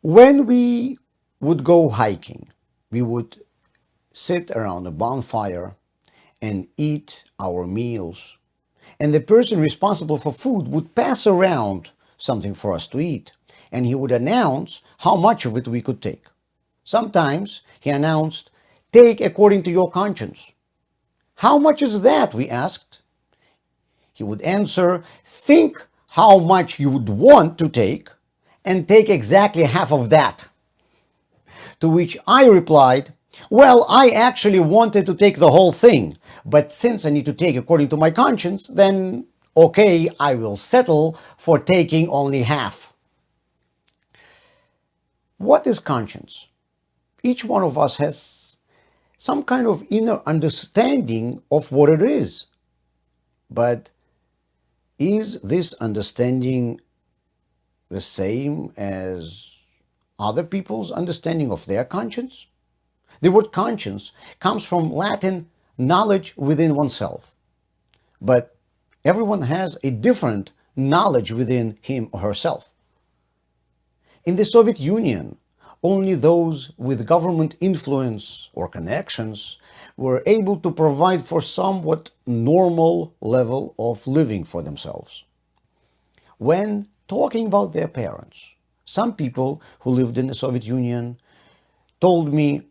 When we would go hiking, we would sit around a bonfire and eat our meals. And the person responsible for food would pass around something for us to eat. And he would announce how much of it we could take. Sometimes he announced, "Take according to your conscience." "How much is that?" we asked. He would answer, "Think how much you would want to take and take exactly half of that." To which I replied, "Well, I actually wanted to take the whole thing, but since I need to take according to my conscience, then okay, I will settle for taking only half." What is conscience? Each one of us has some kind of inner understanding of what it is. But is this understanding the same as other people's understanding of their conscience? The word conscience comes from Latin knowledge within oneself. But everyone has a different knowledge within him or herself. In the Soviet Union, only those with government influence or connections were able to provide for somewhat normal level of living for themselves. When talking about their parents, some people who lived in the Soviet Union told me,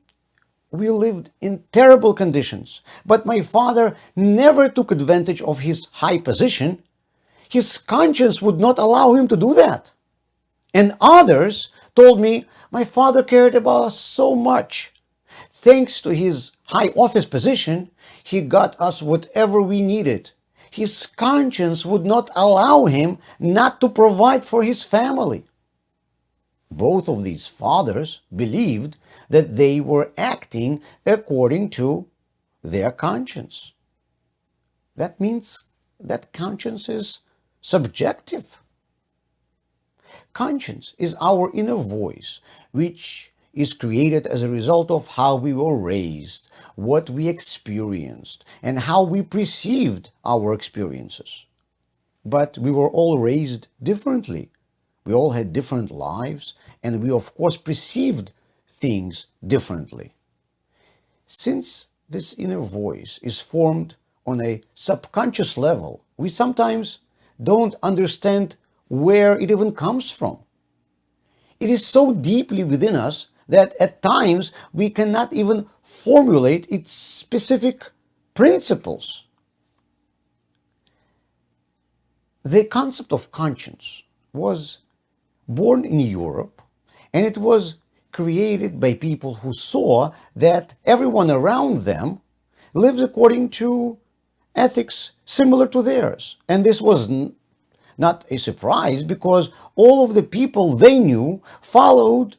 "We lived in terrible conditions, but my father never took advantage of his high position. His conscience would not allow him to do that." And others told me, "My father cared about us so much. Thanks to his high office position, he got us whatever we needed. His conscience would not allow him not to provide for his family." Both of these fathers believed that they were acting according to their conscience. That means that conscience is subjective. Conscience is our inner voice, which is created as a result of how we were raised, what we experienced, and how we perceived our experiences. But we were all raised differently. We all had different lives, and we of course perceived things differently. Since this inner voice is formed on a subconscious level, we sometimes don't understand where it even comes from. It is so deeply within us that at times we cannot even formulate its specific principles. The concept of conscience was born in Europe, and it was created by people who saw that everyone around them lives according to ethics similar to theirs. And this was not a surprise because all of the people they knew followed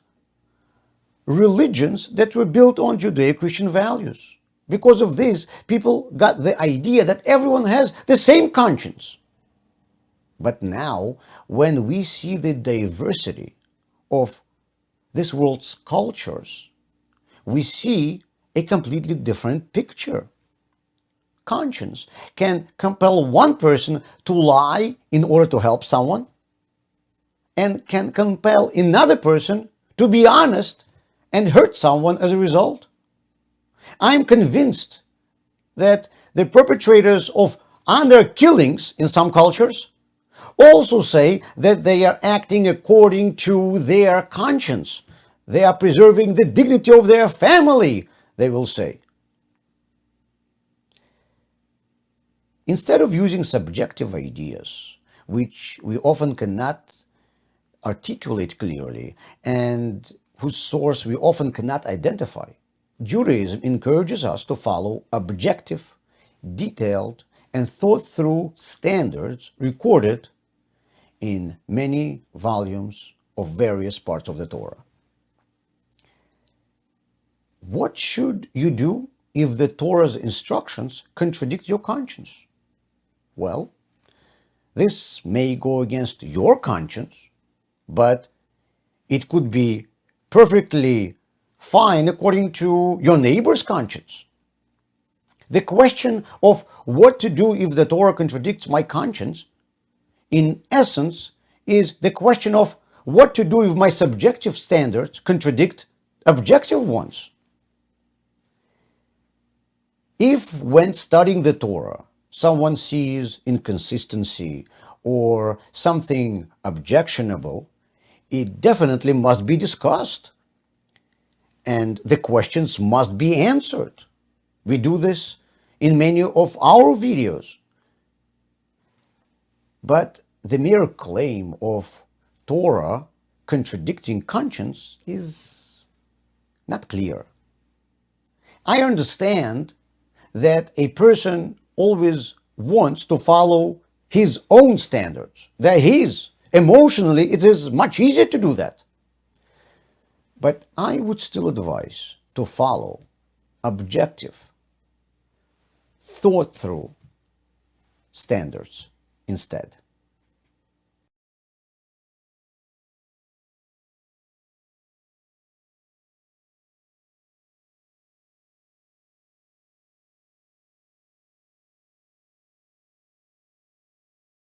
religions that were built on Judeo-Christian values. Because of this, people got the idea that everyone has the same conscience. But now, when we see the diversity of this world's cultures, we see a completely different picture. Conscience can compel one person to lie in order to help someone, and can compel another person to be honest and hurt someone as a result. I'm convinced that the perpetrators of honor killings in some cultures also say that they are acting according to their conscience. They are preserving the dignity of their family, they will say. Instead of using subjective ideas, which we often cannot articulate clearly and whose source we often cannot identify, Judaism encourages us to follow objective, detailed, and thought-through standards recorded in many volumes of various parts of the Torah. What should you do if the Torah's instructions contradict your conscience? Well, this may go against your conscience, but it could be perfectly fine according to your neighbor's conscience. The question of what to do if the Torah contradicts my conscience, in essence, is the question of what to do if my subjective standards contradict objective ones. If, when studying the Torah, someone sees inconsistency or something objectionable, it definitely must be discussed. And the questions must be answered. We do this in many of our videos. But the mere claim of Torah contradicting conscience is not clear. I understand that a person always wants to follow his own standards. They're his. Emotionally, it is much easier to do that. But I would still advise to follow objective, thought-through standards instead.